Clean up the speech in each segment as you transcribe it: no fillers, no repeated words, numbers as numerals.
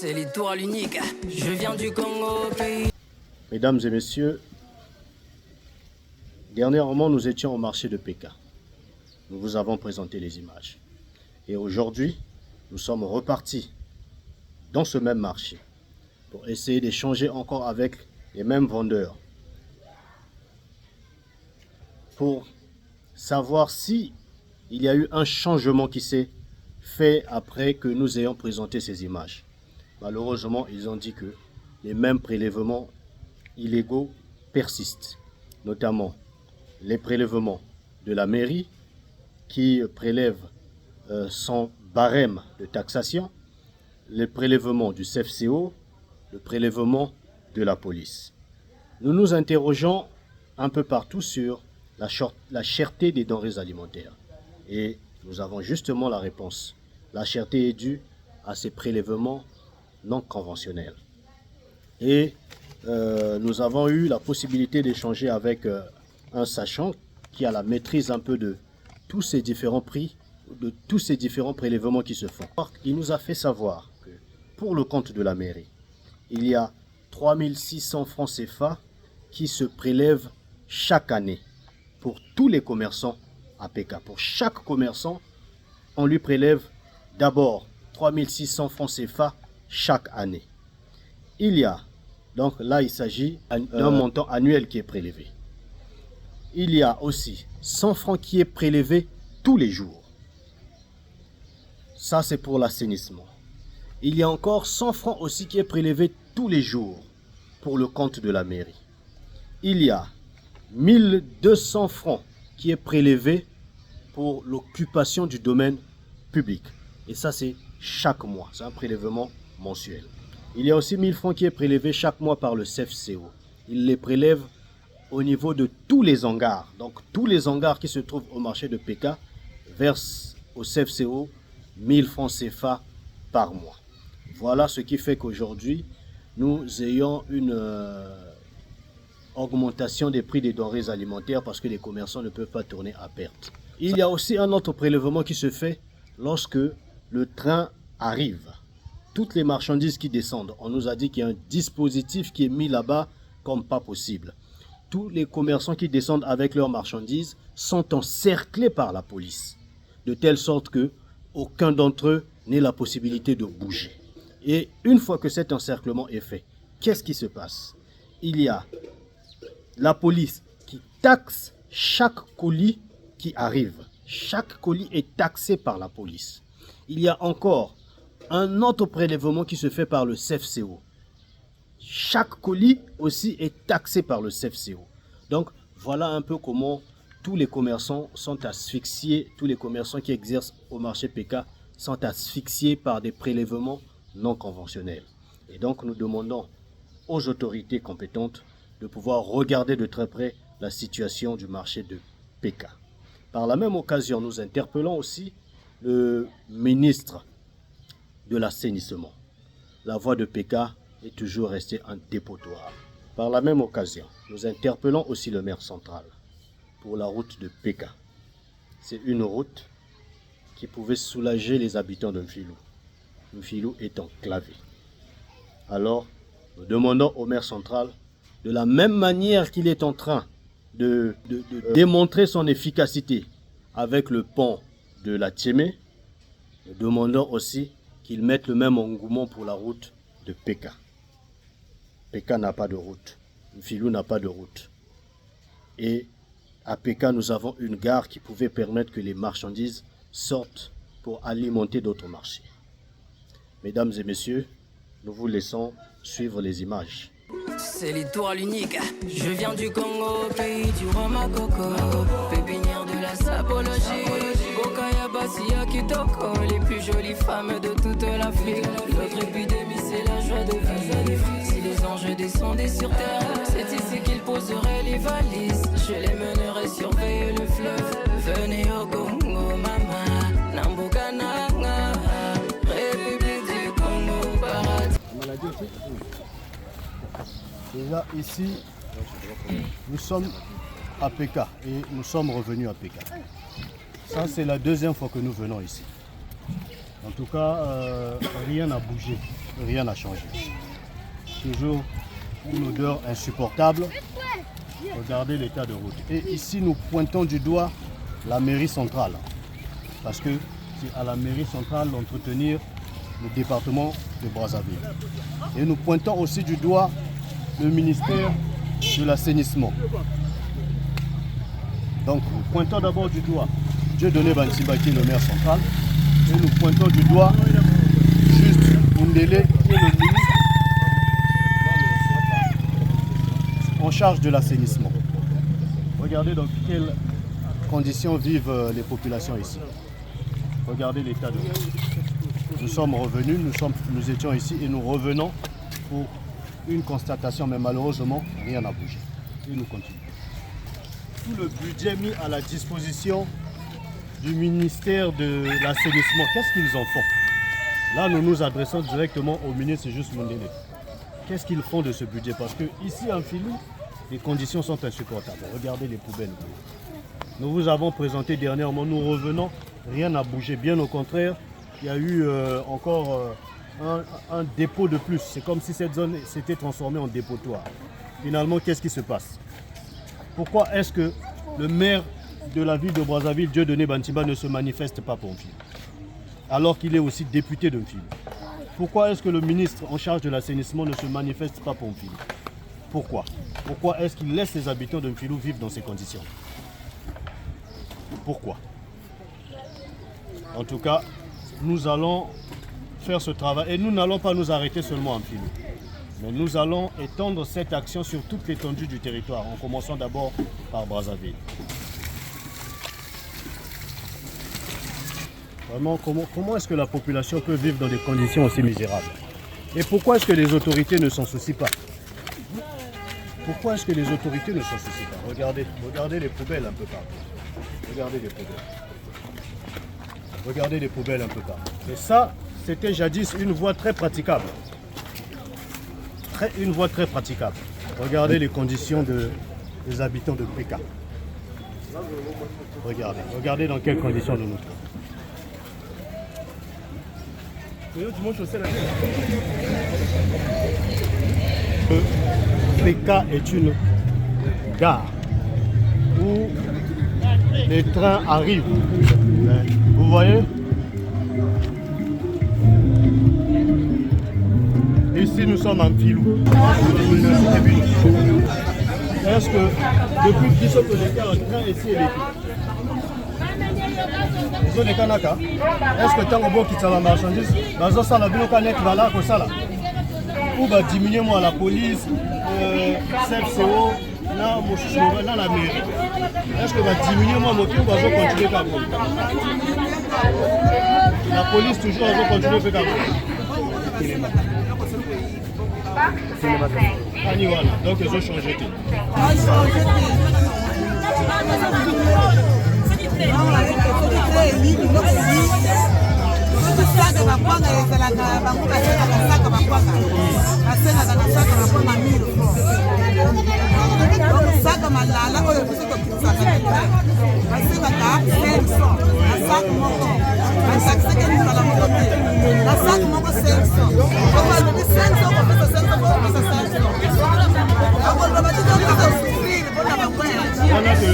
C'est l'étoile unique, je viens du Congo, pays. Mesdames et messieurs, dernièrement nous étions au marché de Péka. Nous vous avons présenté les images. Et aujourd'hui, nous sommes repartis dans ce même marché pour essayer d'échanger encore avec les mêmes vendeurs. Pour savoir si il y a eu un changement qui s'est fait après que nous ayons présenté ces images. Malheureusement, ils ont dit que les mêmes prélèvements illégaux persistent, notamment les prélèvements de la mairie qui prélève sans barème de taxation, les prélèvements du CFCO, le prélèvement de la police. Nous nous interrogeons un peu partout sur la cherté des denrées alimentaires. Et nous avons justement la réponse. La cherté est due à ces prélèvements non conventionnels. Et nous avons eu la possibilité d'échanger avec un sachant qui a la maîtrise un peu de tous ces différents prix, de tous ces différents prélèvements qui se font. Il nous a fait savoir que pour le compte de la mairie, il y a 3600 francs CFA qui se prélèvent chaque année pour tous les commerçants à Péka. Pour chaque commerçant, on lui prélève d'abord 3600 francs CFA chaque année. Il y a, donc là il s'agit d'un montant annuel qui est prélevé. Il y a aussi 100 francs qui est prélevé tous les jours. Ça c'est pour l'assainissement. Il y a encore 100 francs aussi qui est prélevé tous les jours pour le compte de la mairie. Il y a 1200 francs qui est prélevé pour l'occupation du domaine public. Et ça, c'est chaque mois. C'est un prélèvement mensuel. Il y a aussi 1000 francs qui est prélevé chaque mois par le CFCO. Il les prélève au niveau de tous les hangars. Donc, tous les hangars qui se trouvent au marché de Péka versent au CFCO 1000 francs CFA par mois. Voilà ce qui fait qu'aujourd'hui, nous ayons une augmentation des prix des denrées alimentaires parce que les commerçants ne peuvent pas tourner à perte. Il y a aussi un autre prélèvement qui se fait lorsque le train arrive. Toutes les marchandises qui descendent, on nous a dit qu'il y a un dispositif qui est mis là-bas comme pas possible. Tous les commerçants qui descendent avec leurs marchandises sont encerclés par la police, de telle sorte que aucun d'entre eux n'ait la possibilité de bouger. Et une fois que cet encerclement est fait, qu'est-ce qui se passe? Il y a la police qui taxe chaque colis qui arrive. Chaque colis est taxé par la police. Il y a encore un autre prélèvement qui se fait par le CFCO. Chaque colis aussi est taxé par le CFCO. Donc voilà un peu comment tous les commerçants sont asphyxiés, tous les commerçants qui exercent au marché Péka sont asphyxiés par des prélèvements non conventionnels. Et donc nous demandons aux autorités compétentes de pouvoir regarder de très près la situation du marché de Péka. Par la même occasion, nous interpellons aussi le ministre de l'assainissement. La voie de Péka est toujours restée un dépotoir. Par la même occasion, nous interpellons aussi le maire central pour la route de Péka. C'est une route qui pouvait soulager les habitants de Mfilou. Mfilou est enclavé. Alors, nous demandons au maire central, de la même manière qu'il est en train de démontrer son efficacité avec le pont de la Tchémé, nous demandons aussi qu'il mette le même engouement pour la route de Péka. Péka n'a pas de route. Mfilou n'a pas de route. Et à Péka, nous avons une gare qui pouvait permettre que les marchandises sortent pour alimenter d'autres marchés. Mesdames et messieurs, nous vous laissons suivre les images. C'est l'étoile unique, je viens du Congo, pays du Rwamacoco, pépinière de la sapologie, Bokaya Bassia Kitoko, les plus jolies femmes de toute l'Afrique. Notre épidémie c'est la joie de vivre. Si les anges descendaient sur terre, c'est ici qu'ils poseraient les valises. Je les mènerai surveiller le fleuve. Venez au Congo, mama, Nambokana, République du Congo, paradis. Déjà ici, nous sommes à Péka et nous sommes revenus à Péka. Ça c'est la deuxième fois que nous venons ici. En tout cas, rien n'a bougé. rien n'a changé. Toujours une odeur insupportable. Regardez l'état de route. Et ici, nous pointons du doigt la mairie centrale. Parce que c'est à la mairie centrale d'entretenir le département de Brazzaville. Et nous pointons aussi du doigt le ministère de l'assainissement. Donc, nous pointons d'abord du doigt Dieudonné Bantimba qui est le maire central. Et nous pointons du doigt Juste Mundele qui est le ministre en charge de l'assainissement. Regardez dans quelles conditions vivent les populations ici. Regardez l'état de l'eau. Nous sommes revenus, nous étions ici et nous revenons pour une constatation, mais malheureusement, rien n'a bougé. Et nous continuons. Tout le budget mis à la disposition du ministère de l'assainissement, qu'est-ce qu'ils en font? Là, nous nous adressons directement au ministre Juste Mundele. Qu'est-ce qu'ils font de ce budget? Parce que ici, en Filou, les conditions sont insupportables. Regardez les poubelles. Nous vous avons présenté dernièrement, nous revenons, rien n'a bougé. Bien au contraire, il y a eu encore un dépôt de plus. C'est comme si cette zone s'était transformée en dépotoir. Finalement, qu'est-ce qui se passe? Pourquoi est-ce que le maire de la ville de Brazzaville, Dieudonné Bantimba, ne se manifeste pas pour Mfilou, alors qu'il est aussi député de Mfilou? Pourquoi est-ce que le ministre en charge de l'assainissement ne se manifeste pas pour Mfilou? Pourquoi? Pourquoi est-ce qu'il laisse les habitants de Mfilou vivre dans ces conditions? Pourquoi? En tout cas, nous allons faire ce travail et nous n'allons pas nous arrêter seulement à Mfilou. Mais nous allons étendre cette action sur toute l'étendue du territoire, en commençant d'abord par Brazzaville. Vraiment, comment est-ce que la population peut vivre dans des conditions aussi misérables? Et pourquoi est-ce que les autorités ne s'en soucient pas? Pourquoi est-ce que les autorités ne s'en soucient pas? Regardez les poubelles un peu partout. Regardez les poubelles. Regardez les poubelles un peu partout. Et ça, c'était jadis une voie très praticable. Une voie très praticable. Regardez les conditions des habitants de Péka. Regardez dans quelles conditions nous nous trouvons. Péka est une gare où les trains arrivent. Vous voyez? Ici, nous sommes en Filou. Est-ce que depuis qu'ils sont connectés en train ici et est-ce que tant que vous quittez la marchandise, dans un salon, vous avez ou diminuer moi la police, CFCO, dans la mairie. Est-ce que vous diminuer moi mon tour, vous continuer à vous? La police toujours va continuer à faire. Donc ils ont changé.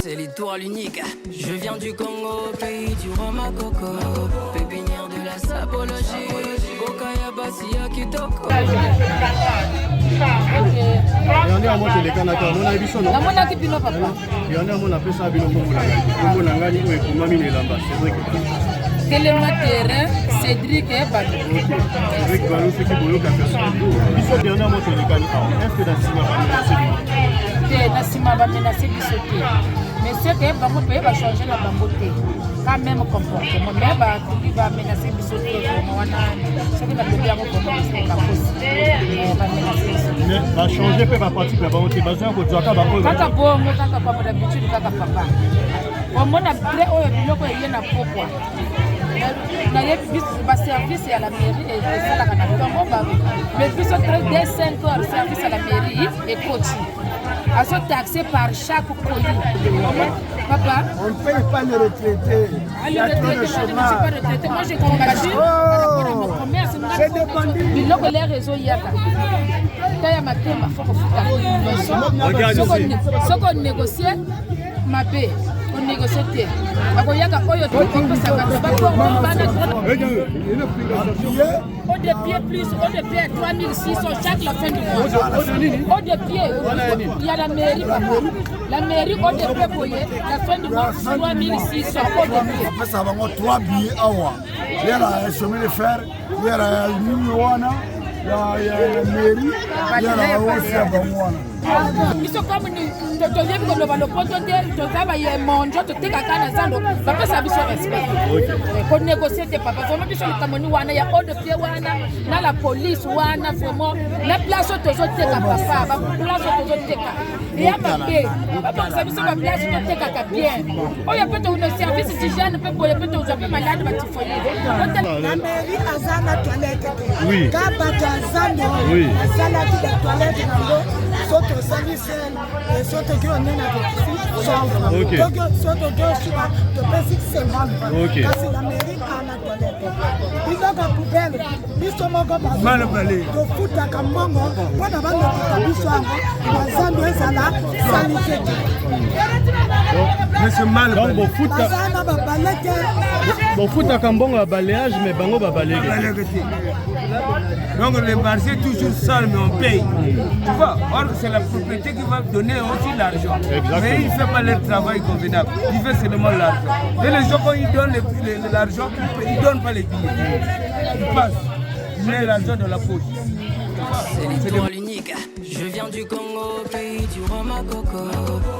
C'est l'étoile unique. Je viens du Congo, pays du Rwamacoco, pépinière de la sapologie. Bokaya Basia Kitoko. Il y a un mot de l'écanata, on a vu son nom. Il y en a un mot appelé ça Bino Komula. On a gagné pour les mamie et l'amba. C'est vrai que. Quel est le terrain? Cédric et Balou. Cédric Balou, c'est qui Bolo Café. Il faut dernier mot de l'écanata. Est-ce que dans Sima va menacer Bino? Dans Sima va menacer Bissoté. Mais ce que Bango peut va changer la bamboté. Quand même comportement. Mais il va menacer Bissoté. Ce qui va devenir un comportement. Mais va changer peut va partir pour bamboté. Besoin que tu as pas pour. Kaka bon, kaka papa d'habitude kaka papa. Au moins na vrai oyo biloko yena pokwa. Na yebi ba service à la mairie et ça la kana bango ba. Mais puis sont très dès 5 heures service à la mairie et coaching. Elles sont taxées par chaque colis. Papa, on ne paye pas les retraités. Le retraité, moi je ne suis pas retraité. Moi j'ai combattu par rapport à mon commerce. Biloko les réseaux yaka. Taya matema faut que ce qu'on négocie ma paix. On négocie. Akoyaka oyo to ko saka ba ko bana au de pied plus au de pied 3600 chaque la fin du mois. Au de pied il y a la mairie la mairie au de pied boyer la fin du mois 3600 au de pied. Après ça va avoir 3 billets awa. Il y a la chemin de fer, il y a la Miniwana, il y a la mairie, il y a la aussi à Bangwana. Biso comme ni totoyebi koloba lopoto te tozaba ye monjo totekaka na zando bapesa biso respect ko négocier te papa vraiment biso likamoni wana ya eau de pied wana na la police wana vraiment na place tozoteka papa ba place tozoteka ya mabe bapesa biso ba place totekaka bien oyo pe to une service d'hygiène pe boye pe to uzape malade ba tifoyer la mairie azana toilette oui kabata zando oui azana de toilette nango soto service et soto que on est na OK soto que suba to basic 50 OK kasi la mairie ana toilette bisoka poubelle biso moko ba mal balé to futa kamongo wana banga biso ango zando ezala sanité mais c'est mal bon futa bon futa kambongo balayage mais bango ba balayage. Donc le marché est toujours sale, mais on paye. Tu vois, or c'est la propriété qui va donner aussi l'argent. Mais il ne fait pas leur travail convenable. Il fait seulement l'argent. Et les gens, quand ils donnent l'argent, ils ne donnent pas les billets. Ils passent. Ils mettent l'argent dans la poche. C'est l'étoile unique. Je viens du Congo, pays du Romacoco.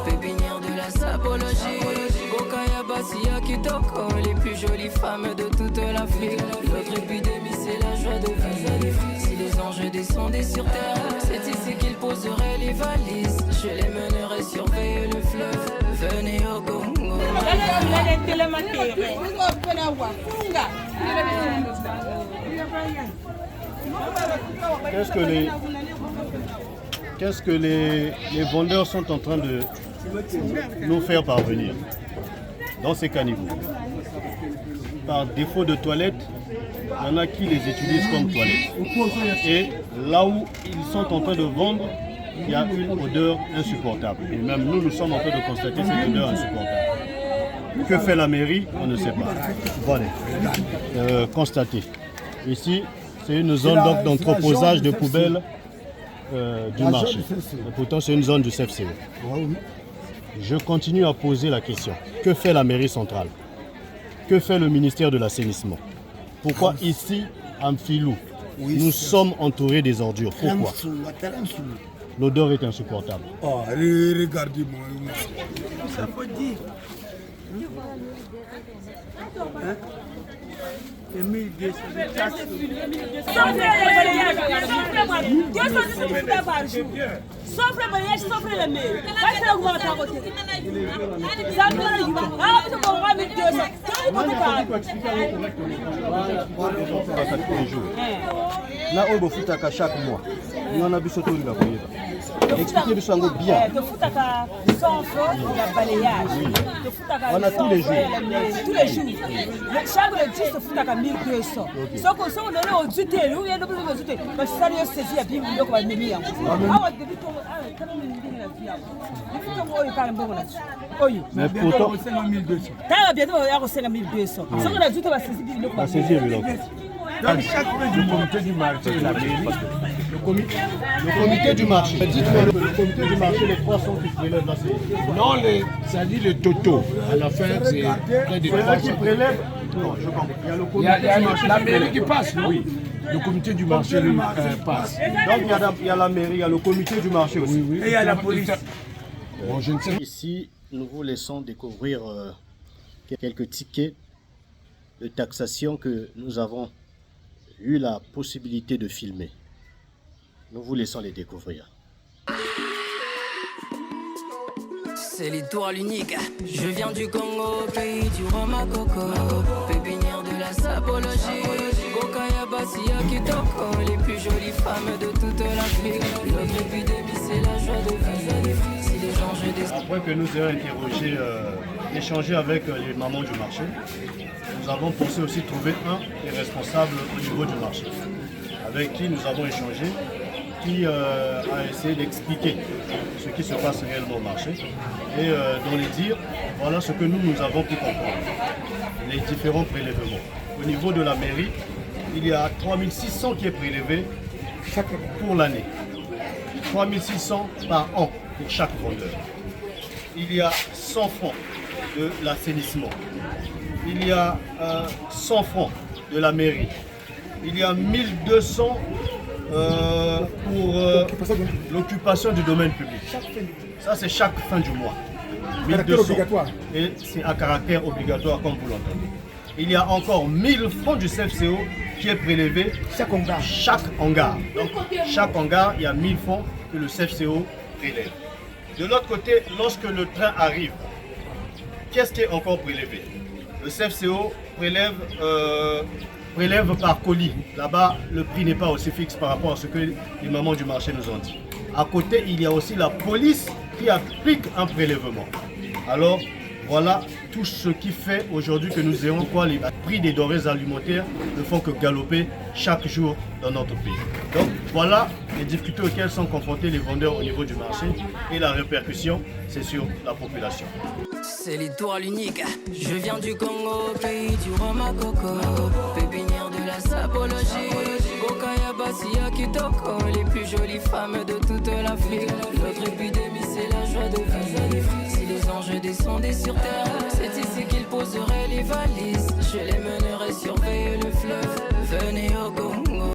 Pépinière de la sapologie. Bokaya Bassia Kitoko. Les plus jolies femmes de toute l'Afrique. Notre épidémie, c'est la joie de vivre. Si les anges descendaient sur terre, c'est ici qu'ils poseraient les valises. Je les mènerai surveiller le fleuve. Venez au Congo. Qu'est-ce que les vendeurs sont en train de nous faire parvenir dans ces caniveaux? Par défaut de toilettes, il y en a qui les utilisent comme toilettes. Et là où ils sont en train de vendre, il y a une odeur insupportable. Et même nous sommes en train de constater cette odeur insupportable. Que fait la mairie? On ne sait pas. Voilà. Constater. Ici, c'est une zone d'entreposage de poubelles du marché. Et pourtant, c'est une zone du CFCE. Je continue à poser la question. Que fait la mairie centrale? Que fait le ministère de l'assainissement? Pourquoi ici, à Mfilou, nous sommes entourés des ordures? Pourquoi? L'odeur est insupportable. Oh, regardez-moi. Ça peut dire. Hein? C'est 1200. Sauf le mariage, sauf le mail. Pas de l'augmentation à côté. Ça nous arrive. Ah, vous avez pas 1200. Là, on fout à chaque mois. Il y en a vu surtout la voyée. Expliquez le sango bien. De fout à 100 francs, il y a balayage. De fout à on a tous les jours. Tous les jours. Chaque le 10 de fout à 1200. Sauf qu'on s'en donne au duté, nous, il y a double duté. Parce que ça lui a saisi à bien, il y a quoi de millions. Ah, depuis ton. Mais pourtant, dans chaque du comité du marché et la mairie, le comité du marché. Dites-moi, le comité du marché, les poissons qui prélèvent là, c'est... Non, ça dit le toto. À la fin, c'est près de 300 qui prélèvent. Non, je comprends. Il y a le comité du marché. La mairie qui passe, oui. Le comité du marché passe. Donc il y a la mairie, il y a le comité du marché aussi. Et il y a la police. Bon, je ne sais pas. Ici, nous vous laissons découvrir quelques tickets de taxation que nous avons eu la possibilité de filmer. Nous vous laissons les découvrir. C'est l'étoile unique. Je viens du Congo, pays du Romacoco. Pépinière de la sapologie. Bokaya Bassia Kitoko. Les plus jolies femmes de toute l'Afrique. Notre épidémie, c'est la joie de vivre. Si les anges descendent. Après que nous ayons interrogé échangé avec les mamans du marché. Nous avons pensé aussi trouver un des responsables au niveau du marché, avec qui nous avons échangé, qui a essayé d'expliquer ce qui se passe réellement au marché et dans les dire, voilà ce que nous avons pu comprendre, les différents prélèvements. Au niveau de la mairie, il y a 3600 qui est prélevé pour l'année, 3600 par an pour chaque vendeur. Il y a 100 francs de l'assainissement, il y a 100 francs de la mairie, il y a 1200 pour l'occupation du domaine public. Ça, c'est chaque fin du mois. 1200. Et c'est à caractère obligatoire, comme vous l'entendez. Il y a encore 1000 francs du CFCO qui est prélevé chaque hangar. Donc, chaque hangar, il y a 1000 francs que le CFCO prélève. De l'autre côté, lorsque le train arrive, qu'est-ce qui est encore prélevé? Le CFCO prélève par colis. Là-bas, le prix n'est pas aussi fixe par rapport à ce que les mamans du marché nous ont dit. À côté, il y a aussi la police qui applique un prélèvement. Alors, voilà tout ce qui fait aujourd'hui que nous ayons quoi, les prix des denrées alimentaires ne font que galoper chaque jour dans notre pays. Donc voilà les difficultés auxquelles sont confrontés les vendeurs au niveau du marché et la répercussion, c'est sur la population. C'est l'étoile unique. Je viens du Congo, pays du Rwamacoco, pépinière de la sapologie. Bokaya Basia Kitoko, les plus jolies femmes de toute l'Afrique. Notre épidémie, c'est la joie de vivre. Si les anges descendaient sur terre, c'est ici qu'ils poseraient les valises. Je les mènerai surveiller le fleuve. Venez au Congo.